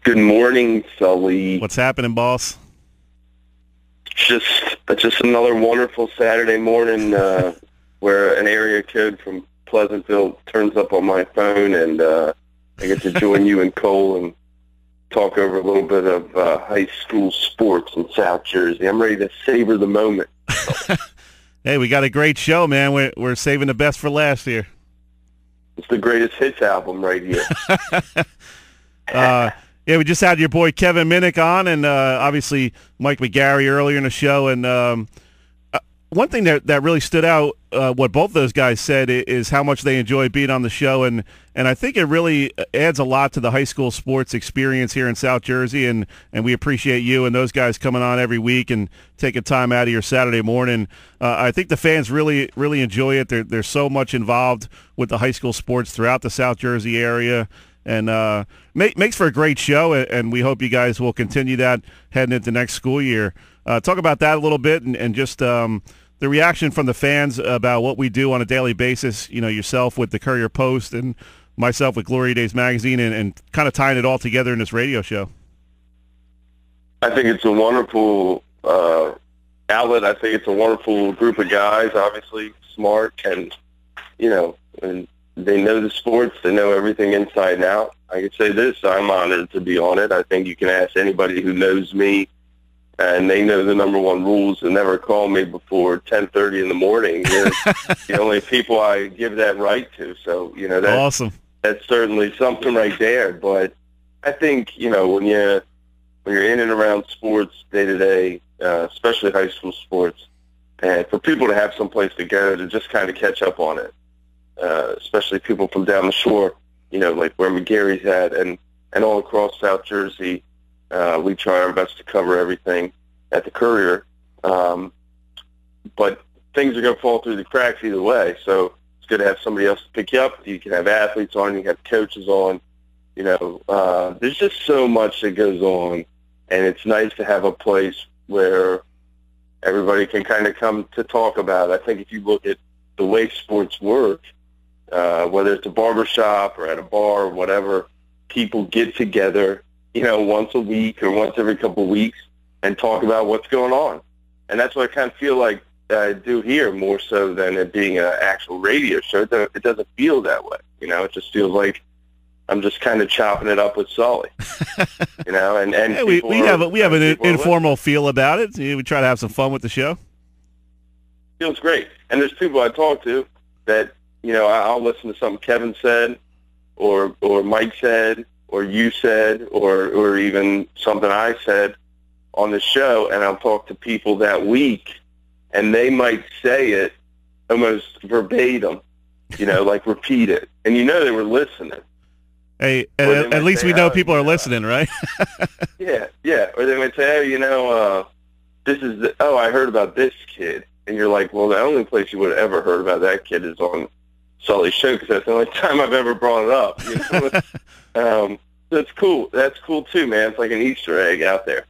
Good morning, Sully. What's happening, boss? Just another wonderful Saturday morning where an area code from Pleasantville turns up on my phone, and I get to join you and Cole and talk over a little bit of high school sports in South Jersey. I'm ready to savor the moment. Hey, we got a great show, man. We're saving the best for last here. It's the greatest hits album right here. Yeah, we just had your boy Kevin Minnick on, and obviously Mike McGarry earlier in the show. And one thing that really stood out, what both those guys said, is how much they enjoy being on the show. And I think it really adds a lot to the high school sports experience here in South Jersey. And we appreciate you and those guys coming on every week and taking time out of your Saturday morning. I think the fans really, really enjoy it. They're so much involved with the high school sports throughout the South Jersey area. And makes for a great show, and we hope you guys will continue that heading into next school year. Talk about that a little bit, and just the reaction from the fans about what we do on a daily basis, you know, yourself with the Courier-Post and myself with Glory Days Magazine, and kind of tying it all together in this radio show. I think it's a wonderful outlet. I think it's a wonderful group of guys, obviously smart, and, you know, and they know the sports. They know everything inside and out. I can say this, I'm honored to be on it. I think you can ask anybody who knows me, and they know the number one rules to never call me before 10:30 in the morning. You're the only people I give that right to. So, you know, that's awesome. That's certainly something right there. But I think, you know, when you're in and around sports day to day, especially high school sports, and for people to have some place to go to just kind of catch up on it, especially people from down the shore, you know, like where McGarry's at, and all across South Jersey. We try our best to cover everything at the Courier. But things are going to fall through the cracks either way. So it's good to have somebody else to pick you up. You can have athletes on. You can have coaches on. You know, there's just so much that goes on, and it's nice to have a place where everybody can kind of come to talk about it. I think if you look at the way sports work, whether it's a barbershop or at a bar or whatever, people get together, you know, once a week or once every couple of weeks and talk about what's going on. And that's what I kind of feel like I do here, more so than it being an actual radio show. It doesn't feel that way. You know, it just feels like I'm just kind of chopping it up with Sully. You know, and yeah, we have an informal feel about it. We try to have some fun with the show. Feels great. And there's people I talk to that, you know, I'll listen to something Kevin said or Mike said or you said or even something I said on the show, and I'll talk to people that week, and they might say it almost verbatim, you know, like repeat it. And you know they were listening. Hey, at least we know people are listening, right? Yeah. Or they might say, oh, you know, I heard about this kid. And you're like, well, the only place you would have ever heard about that kid is on Sully's show, because that's the only time I've ever brought it up. You know? That's cool. That's cool, too, man. It's like an Easter egg out there.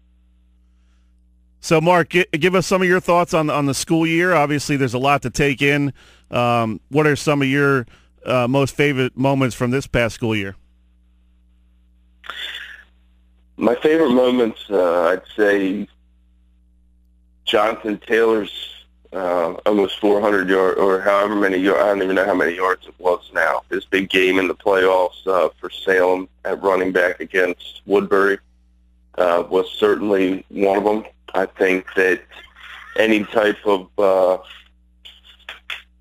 So, Mark, give us some of your thoughts on the school year. Obviously, there's a lot to take in. What are some of your most favorite moments from this past school year? My favorite moments, I'd say Jonathan Taylor's almost 400 yards, or however many yards, I don't even know how many yards it was now. His big game in the playoffs for Salem at running back against Woodbury was certainly one of them. I think that any type of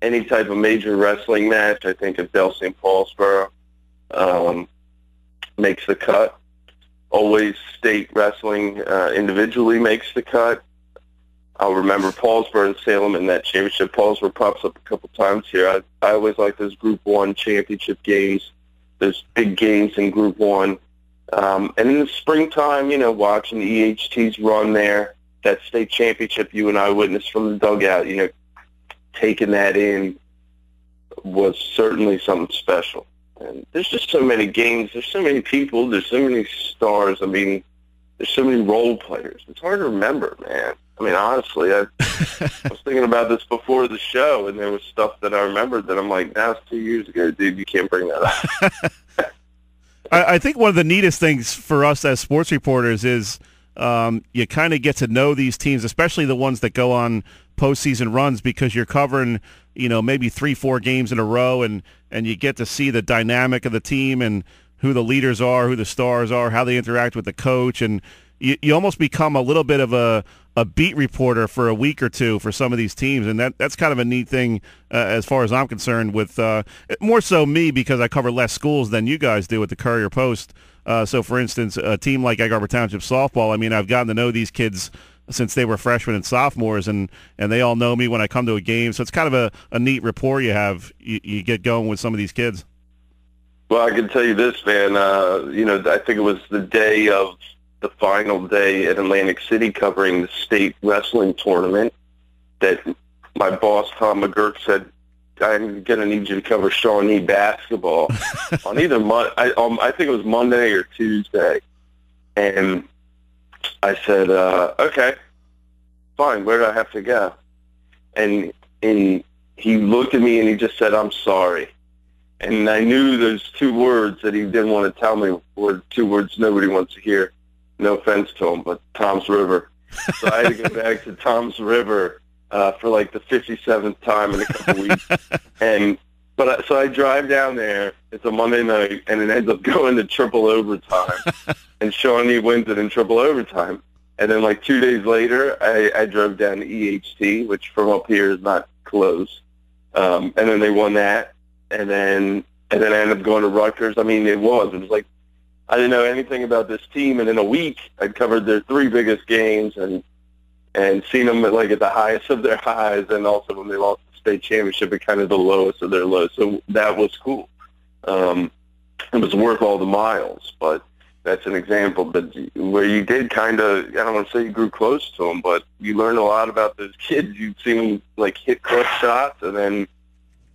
major wrestling match, I think if Delsey and Paulsboro makes the cut. Always state wrestling individually makes the cut. I'll remember Paulsboro and Salem in that championship. Paulsboro pops up a couple times here. I always like those Group 1 championship games, those big games in Group 1. And in the springtime, you know, watching the EHTs run there, that state championship you and I witnessed from the dugout, you know, taking that in was certainly something special. And there's just so many games. There's so many people. There's so many stars. I mean, there's so many role players. It's hard to remember, man. I mean, honestly, I was thinking about this before the show, and there was stuff that I remembered that I'm like, now it's 2 years ago, dude. You can't bring that up. I think one of the neatest things for us as sports reporters is you kind of get to know these teams, especially the ones that go on postseason runs, because you're covering, maybe 3-4 games in a row, and you get to see the dynamic of the team and who the leaders are, who the stars are, how they interact with the coach, and you almost become a little bit of a beat reporter for a week or two for some of these teams, and that's kind of a neat thing as far as I'm concerned, with more so me because I cover less schools than you guys do with the Courier-Post. So, for instance, a team like Egg Harbor Township softball, I mean, I've gotten to know these kids since they were freshmen and sophomores, and they all know me when I come to a game. So it's kind of a neat rapport you have. You get going with some of these kids. Well, I can tell you this, man. I think it was the day of the final day at Atlantic City covering the state wrestling tournament that my boss, Tom McGurk, said, I'm going to need you to cover Shawnee basketball on either I think it was Monday or Tuesday. And I said, okay, fine, where do I have to go? And he looked at me and he just said, I'm sorry. And I knew those two words that he didn't want to tell me were two words nobody wants to hear. No offense to him, but Tom's River. So I had to go back to Tom's River for like the 57th time in a couple weeks. So I drive down there. It's a Monday night, and it ends up going to triple overtime. And Shawnee wins it in triple overtime. And then like 2 days later, I drove down to EHT, which from up here is not close. And then they won that. And then I ended up going to Rutgers. I mean, it was like I didn't know anything about this team, and in a week I'd covered their three biggest games and seen them at the highest of their highs, and also when they lost the state championship at kind of the lowest of their lows. So that was cool. It was worth all the miles, but that's an example. But where you did kind of, I don't want to say you grew close to them, but you learned a lot about those kids. You'd seen them hit clutch shots, and then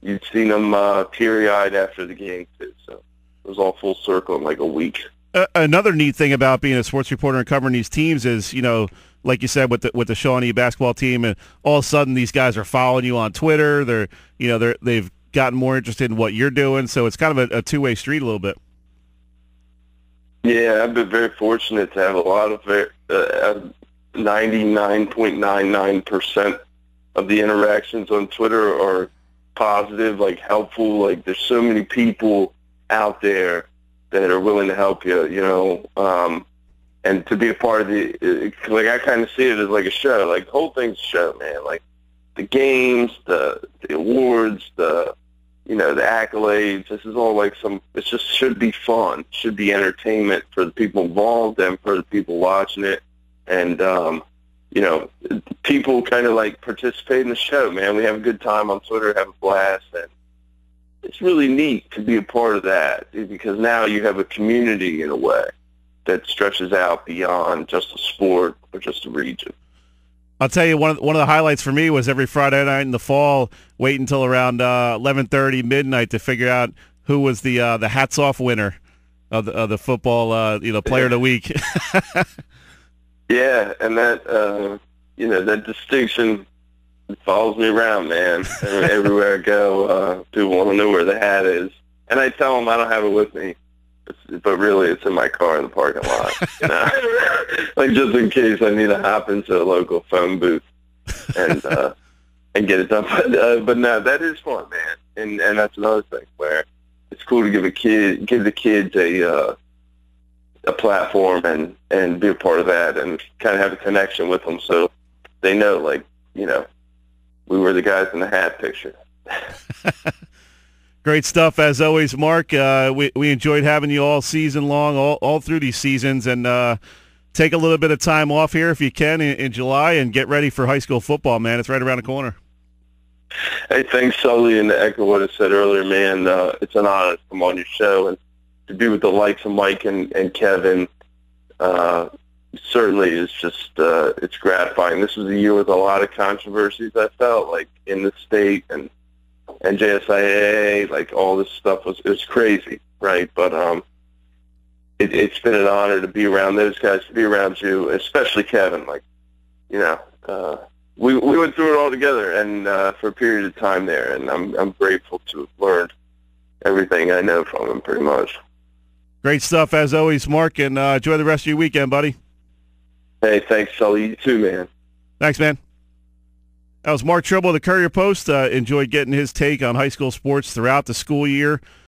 you'd seen them teary-eyed after the game too. So it was all full circle in a week. Another neat thing about being a sports reporter and covering these teams is, like you said, with the Shawnee basketball team, and all of a sudden these guys are following you on Twitter. They've gotten more interested in what you're doing. So it's kind of a two-way street a little bit. Yeah, I've been very fortunate to have a lot of 99.99% of the interactions on Twitter are positive, helpful. There's so many people out there that are willing to help you, and to be a part of I kind of see it as a show. The whole thing's a show, man. The games, the awards, the accolades. This is all it just should be fun, should be entertainment for the people involved and for the people watching it. And, people kind of participate in the show, man. We have a good time on Twitter, have a blast, and it's really neat to be a part of that, because now you have a community in a way that stretches out beyond just a sport or just a region. I'll tell you, one of the highlights for me was every Friday night in the fall, wait until around 11:30, midnight to figure out who was the hats off winner of the football player of the week. Yeah, and that that distinction follows me around, man. Everywhere I go, people want to know where the hat is, and I tell them I don't have it with me, but really it's in my car in the parking lot. Just in case I need to hop into a local phone booth and get it done. But no, that is fun, man, and that's another thing where it's cool to give the kids a platform and be a part of that and kind of have a connection with them, so they know, we were the guys in the hat picture. Great stuff as always, Mark. We enjoyed having you all season long, all through these seasons, and take a little bit of time off here if you can in July and get ready for high school football, man. It's right around the corner. Hey, thanks, Sully, and to echo what I said earlier, man. It's an honor to come on your show and to be with the likes of Mike and Kevin. Certainly is just it's gratifying. This was a year with a lot of controversies, I felt, in the state and JSIA, all this stuff was crazy, right? But it's been an honor to be around those guys, to be around you, especially Kevin. We went through it all together, and for a period of time there, and I'm grateful to have learned everything I know from him, pretty much. Great stuff as always, Mark, and enjoy the rest of your weekend, buddy. Hey, thanks, Sully. You too, man. Thanks, man. That was Mark Trible of the Courier-Post. Enjoyed getting his take on high school sports throughout the school year.